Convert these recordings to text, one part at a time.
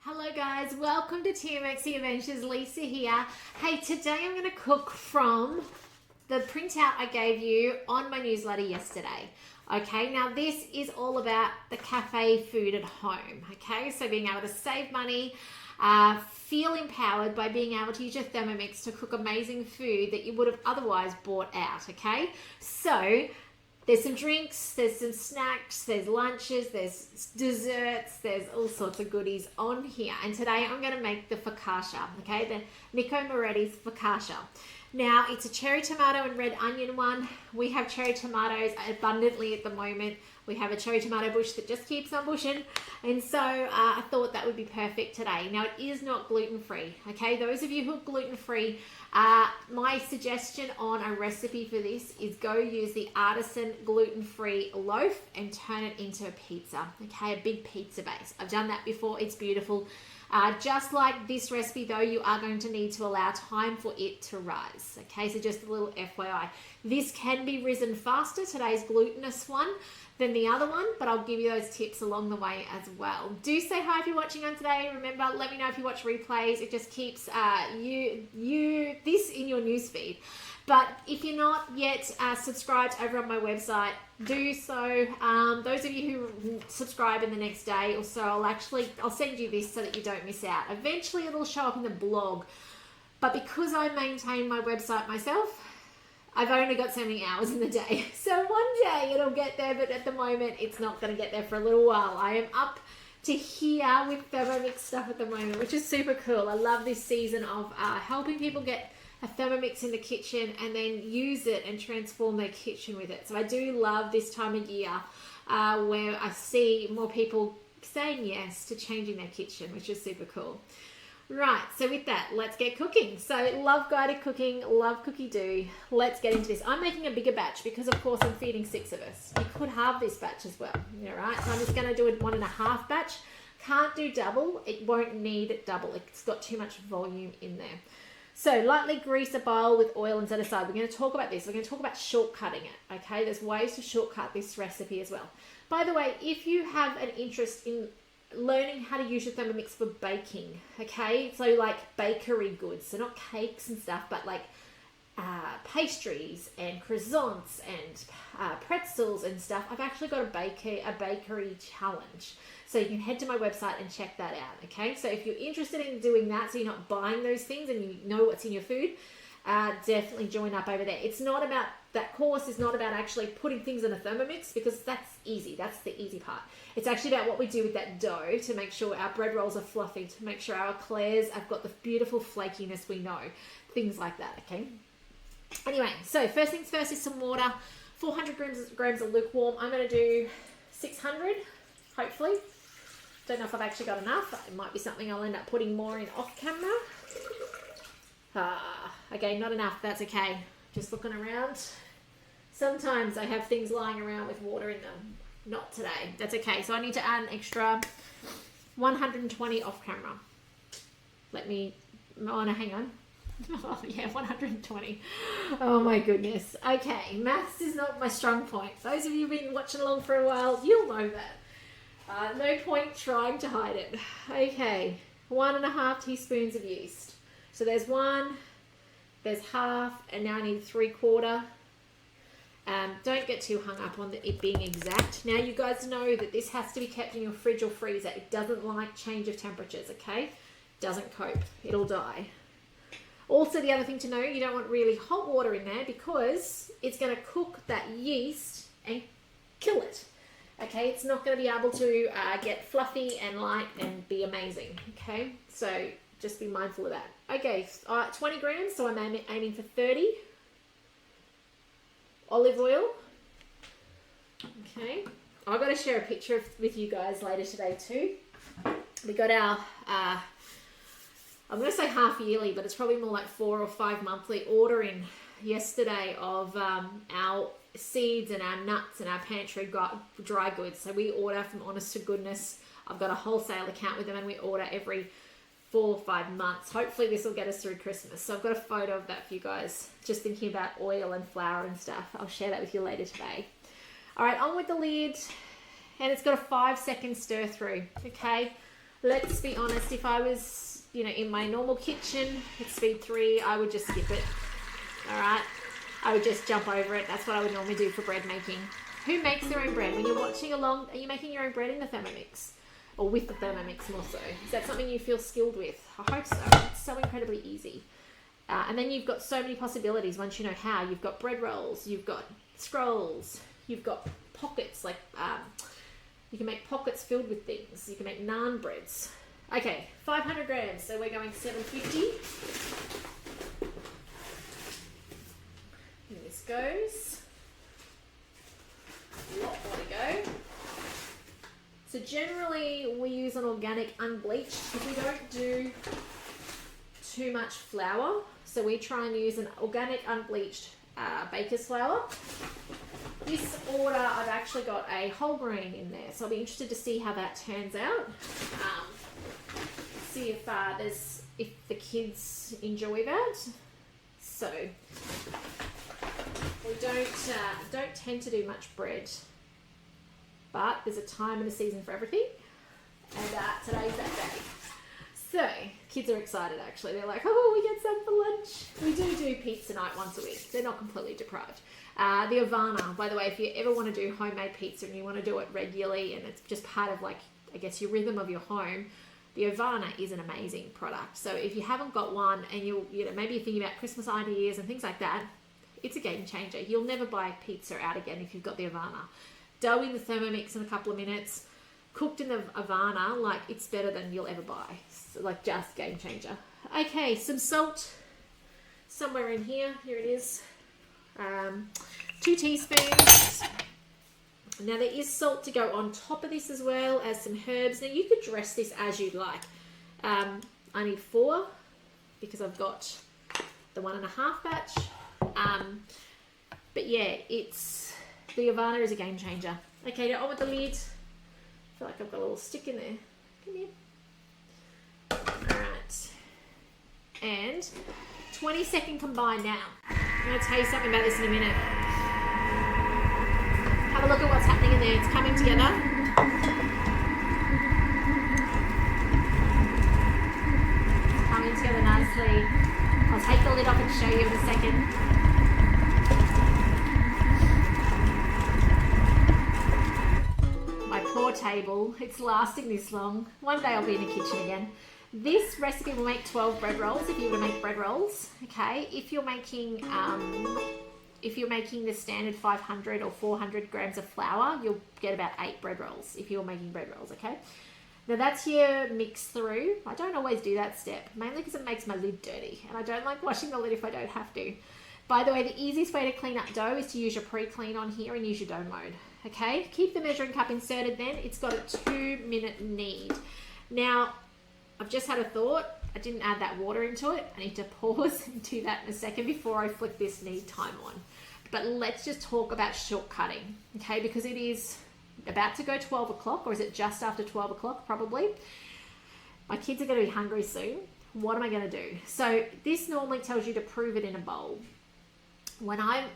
Hello guys, welcome to Thermomix Adventures. Lisa here. Hey, today I'm going to cook from the printout I gave you on my newsletter yesterday. Okay, now this is all about the cafe food at home. Okay, so being able to save money, feel empowered by being able to use your Thermomix to cook amazing food that you would have otherwise bought out. Okay, so there's some drinks, there's some snacks, there's lunches, there's desserts, there's all sorts of goodies on here. And today I'm going to make the focaccia, okay? The Nico Moretti's focaccia. Now, it's a cherry tomato and red onion one. We have cherry tomatoes abundantly at the moment. We have a cherry tomato bush that just keeps on bushing. And so I thought that would be perfect today. Now, it is not gluten-free, okay? Those of you who are gluten-free, my suggestion on a recipe for this is go use the artisan gluten-free loaf and turn it into a pizza, okay? A big pizza base. I've done that before. It's beautiful. Just like this recipe though, you are going to need to allow time for it to rise. Okay, so just a little FYI. This can be risen faster, today's glutinous one, than the other one, but I'll give you those tips along the way as well. Do say hi if you're watching on today. Remember, let me know if you watch replays. It just keeps this in your newsfeed. But if you're not yet subscribed over on my website, do so. Those of you who subscribe in the next day or so, I'll send you this so that you don't miss out. Eventually it'll show up in the blog, but because I maintain my website myself, I've only got so many hours in the day. So one day it'll get there, but at the moment it's not going to get there for a little while. I am up to here with Thermomix stuff at the moment, which is super cool. I love this season of helping people get a Thermomix in the kitchen and then use it and transform their kitchen with it. So I do love this time of year where I see more people saying yes to changing their kitchen, which is super cool. Right, so with that, let's get cooking. So love guided cooking, love cookie do. Let's get into this. I'm making a bigger batch because of course I'm feeding 6 of us. You could halve this batch as well, all right? So I'm just gonna do a 1.5 batch. Can't do double, it won't need double. It's got too much volume in there. So lightly grease a bowl with oil and set aside. We're going to talk about this. We're going to talk about shortcutting it, okay? There's ways to shortcut this recipe as well. By the way, if you have an interest in learning how to use your Thermomix for baking, okay? So like bakery goods, so not cakes and stuff, but like pastries and croissants and pretzels and stuff. I've actually got a bakery challenge. So you can head to my website and check that out, okay? So if you're interested in doing that, so you're not buying those things and you know what's in your food, definitely join up over there. It's not about, that course is not about actually putting things in a Thermomix because that's easy. That's the easy part. It's actually about what we do with that dough to make sure our bread rolls are fluffy, to make sure our eclairs have got the beautiful flakiness we know. Things like that, okay? Anyway, so first things first is some water. 400 grams of lukewarm. I'm going to do 600, hopefully. Don't know if I've actually got enough. It might be something I'll end up putting more in off camera. Okay, not enough. That's okay. Just looking around. Sometimes I have things lying around with water in them. Not today. That's okay. So I need to add an extra 120 off camera. Hang on. Oh yeah, 120. Oh my goodness. Okay, maths is not my strong point. Those of you who've been watching along for a while, you'll know that. No point trying to hide it. Okay, 1.5 teaspoons of yeast. So there's 1, there's half, and now I need 3/4. Don't get too hung up on it being exact. Now you guys know that this has to be kept in your fridge or freezer. It doesn't like change of temperatures, okay? Doesn't cope. It'll die. Also, the other thing to know, you don't want really hot water in there because it's going to cook that yeast and kill it. Okay, it's not going to be able to get fluffy and light and be amazing. Okay, so just be mindful of that. Okay, 20 grams, so I'm aiming for 30. Olive oil. Okay, I've got to share a picture with you guys later today too. We got our, I'm going to say half yearly, but it's probably more like 4 or 5 monthly order in yesterday of our seeds and our nuts and our pantry dry goods. So we order from Honest to Goodness. I've got a wholesale account with them and we order every 4 or 5 months. Hopefully this will get us through Christmas. So I've got a photo of that for you guys. Just thinking about oil and flour and stuff. I'll share that with you later today. All right, on with the lid. And it's got a 5-second stir through. Okay, let's be honest, if I was, in my normal kitchen at speed 3, I would just skip it. All right? I would just jump over it. That's what I would normally do for bread making. Who makes their own bread? When you're watching along, are you making your own bread in the Thermomix? Or with the Thermomix more so? Is that something you feel skilled with? I hope so. It's so incredibly easy. And then you've got so many possibilities once you know how. You've got bread rolls, you've got scrolls, you've got pockets, like you can make pockets filled with things. You can make naan breads. Okay, 500 grams, so we're going 750. And this goes. A lot more to go. So generally we use an organic unbleached because we don't do too much flour. So we try and use an organic unbleached baker's flour. This order I've actually got a whole grain in there, so I'll be interested to see how that turns out. See if the kids enjoy that. So we don't tend to do much bread, but there's a time and a season for everything, and today's that day. So kids are excited actually. They're like, oh, we get some for lunch. We do pizza night once a week. They're not completely deprived. The Avana, by the way, if you ever want to do homemade pizza and you want to do it regularly and it's just part of your rhythm of your home, the Avana is an amazing product. So if you haven't got one and maybe you're thinking about Christmas ideas and things like that, it's a game changer. You'll never buy pizza out again if you've got the Avana. Dough in the Thermomix in a couple of minutes, cooked in the Avana, it's better than you'll ever buy. So, just game changer. Okay, some salt somewhere in here. Here it is. 2 teaspoons. Now there is salt to go on top of this as well as some herbs. Now you could dress this as you'd like. I need 4 because I've got the 1.5 batch. But yeah, the Avana is a game changer. Okay, now on with the lid. I feel like I've got a little stick in there. Come here. Alright. And 20-second combine now. I'm going to tell you something about this in a minute. Have a look at what's happening in there. It's coming together. It's coming together nicely. I'll take the lid off and show you in a second. Table, it's lasting this long. One day I'll be in the kitchen again. This recipe will make 12 bread rolls if you were to make bread rolls. Okay, if you're making the standard 500 or 400 grams of flour, you'll get about 8 bread rolls if you're making bread rolls. Okay, now that's your mix through. I don't always do that step, mainly because it makes my lid dirty and I don't like washing the lid if I don't have to. By the way, the easiest way to clean up dough is to use your pre-clean on here and use your dough mode. Okay, keep the measuring cup inserted then. It's got a 2-minute knead. Now, I've just had a thought. I didn't add that water into it. I need to pause and do that in a second before I flick this knead time on. But let's just talk about shortcutting, okay? Because it is about to go 12 o'clock, or is it just after 12 o'clock probably? My kids are going to be hungry soon. What am I going to do? So this normally tells you to prove it in a bowl. When I'm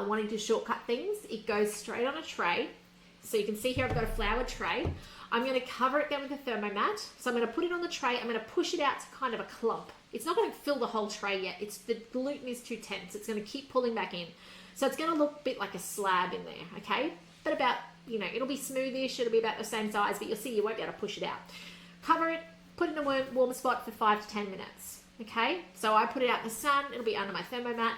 wanting to shortcut things, it goes straight on a tray. So you can see here I've got a flour tray. I'm going to cover it then with a thermomat. So I'm going to put it on the tray. I'm going to push it out to kind of a clump. It's not going to fill the whole tray yet. The gluten is too tense. It's going to keep pulling back in. So it's going to look a bit like a slab in there, okay? But about, it'll be smoothish. It'll be about the same size, but you'll see you won't be able to push it out. Cover it, put it in a warm spot for 5 to 10 minutes, okay? So I put it out in the sun. It'll be under my thermomat.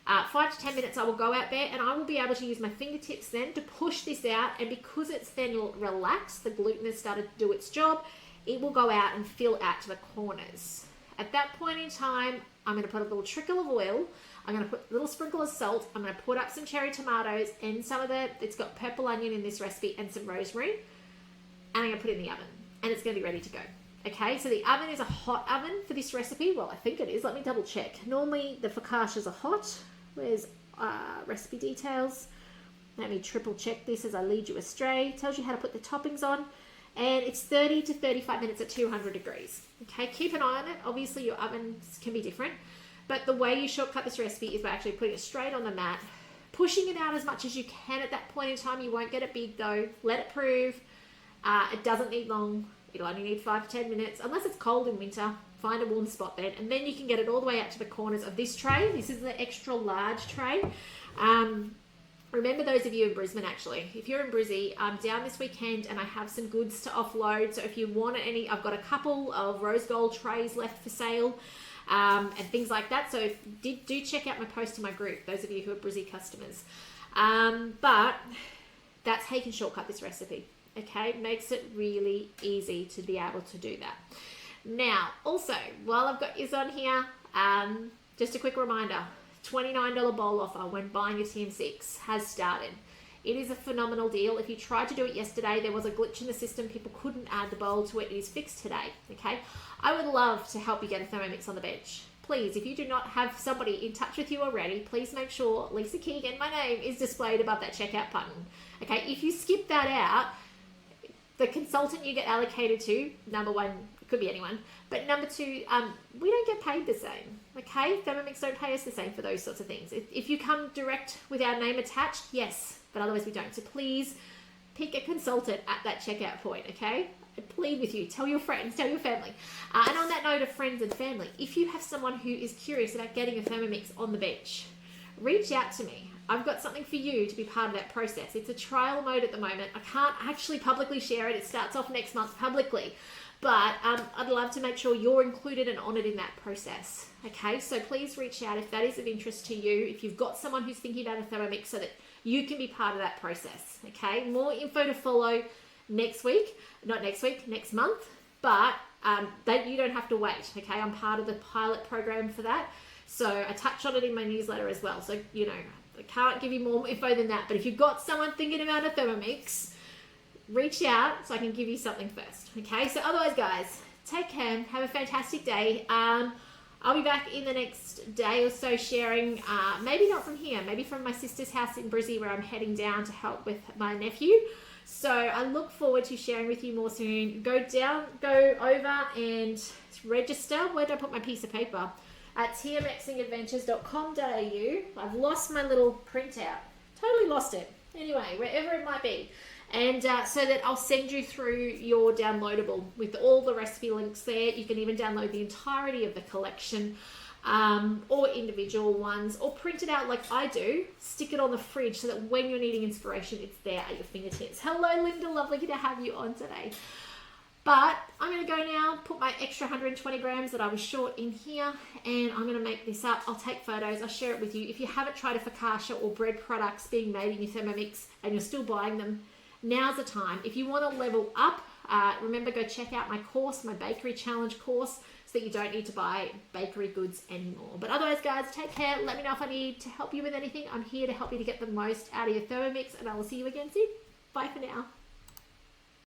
5 to 10 minutes I will go out there and I will be able to use my fingertips then to push this out, and because it's then relaxed, the gluten has started to do its job, it will go out and fill out to the corners. At that point in time, I'm going to put a little trickle of oil, I'm going to put a little sprinkle of salt, I'm going to put up some cherry tomatoes and it's got purple onion in this recipe and some rosemary, and I'm going to put it in the oven and it's going to be ready to go. Okay, so the oven is a hot oven for this recipe. Well, I think it is. Let me double check. Normally the focaccias are hot. Where's recipe details? Let me triple check this as I lead you astray. It tells you how to put the toppings on, and it's 30 to 35 minutes at 200 degrees. Okay, keep an eye on it. Obviously your ovens can be different, but the way you shortcut this recipe is by actually putting it straight on the mat, pushing it out as much as you can at that point in time. You won't get it big though. Let it prove. It doesn't need long. You'll only need 5 to 10 minutes, unless it's cold in winter. Find a warm spot then, and then you can get it all the way out to the corners of this tray. This is the extra large tray. Remember those of you in Brisbane, actually, if you're in Brizzy, I'm down this weekend and I have some goods to offload. So if you want any, I've got a couple of rose gold trays left for sale, and things like that. So do check out my post in my group, those of you who are Brizzy customers. But that's how you can shortcut this recipe. Okay, makes it really easy to be able to do that. Now, also, while I've got you on here, just a quick reminder, $29 bowl offer when buying your TM6 has started. It is a phenomenal deal. If you tried to do it yesterday, there was a glitch in the system. People couldn't add the bowl to it. It is fixed today, okay? I would love to help you get a Thermomix on the bench. Please, if you do not have somebody in touch with you already, please make sure Lisa Keegan, my name, is displayed above that checkout button, okay? If you skip that out, the consultant you get allocated to, number one, it could be anyone, but number two, we don't get paid the same, okay? Thermomix don't pay us the same for those sorts of things. If you come direct with our name attached, yes, but otherwise we don't. So please pick a consultant at that checkout point, okay? I plead with you, tell your friends, tell your family. And on that note of friends and family, if you have someone who is curious about getting a Thermomix on the bench, reach out to me. I've got something for you to be part of that process. It's a trial mode at the moment. I can't actually publicly share it. It starts off next month publicly. But I'd love to make sure you're included and honoured in that process. Okay, so please reach out if that is of interest to you. If you've got someone who's thinking about a Thermomix, so that you can be part of that process. Okay, more info to follow next week. Not next week, next month. But you don't have to wait. Okay, I'm part of the pilot program for that. So I touch on it in my newsletter as well. So, you know, I can't give you more info than that. But if you've got someone thinking about a Thermomix, reach out so I can give you something first. Okay, so otherwise, guys, take care. Have a fantastic day. I'll be back in the next day or so sharing, maybe not from here, maybe from my sister's house in Brizzy, where I'm heading down to help with my nephew. So I look forward to sharing with you more soon. Go over and register. Where did I put my piece of paper? At tmxingadventures.com.au. I've lost my little printout. Totally lost it. Anyway, wherever it might be. And so that I'll send you through your downloadable with all the recipe links there. You can even download the entirety of the collection, or individual ones, or print it out like I do. Stick it on the fridge so that when you're needing inspiration, it's there at your fingertips. Hello, Linda. Lovely to have you on today. But I'm going to go now, put my extra 120 grams that I was short in here, and I'm going to make this up. I'll take photos. I'll share it with you. If you haven't tried a focaccia or bread products being made in your Thermomix and you're still buying them, now's the time. If you want to level up, remember, go check out my course, my bakery challenge course, so that you don't need to buy bakery goods anymore. But otherwise, guys, take care. Let me know if I need to help you with anything. I'm here to help you to get the most out of your Thermomix, and I will see you again soon. Bye for now.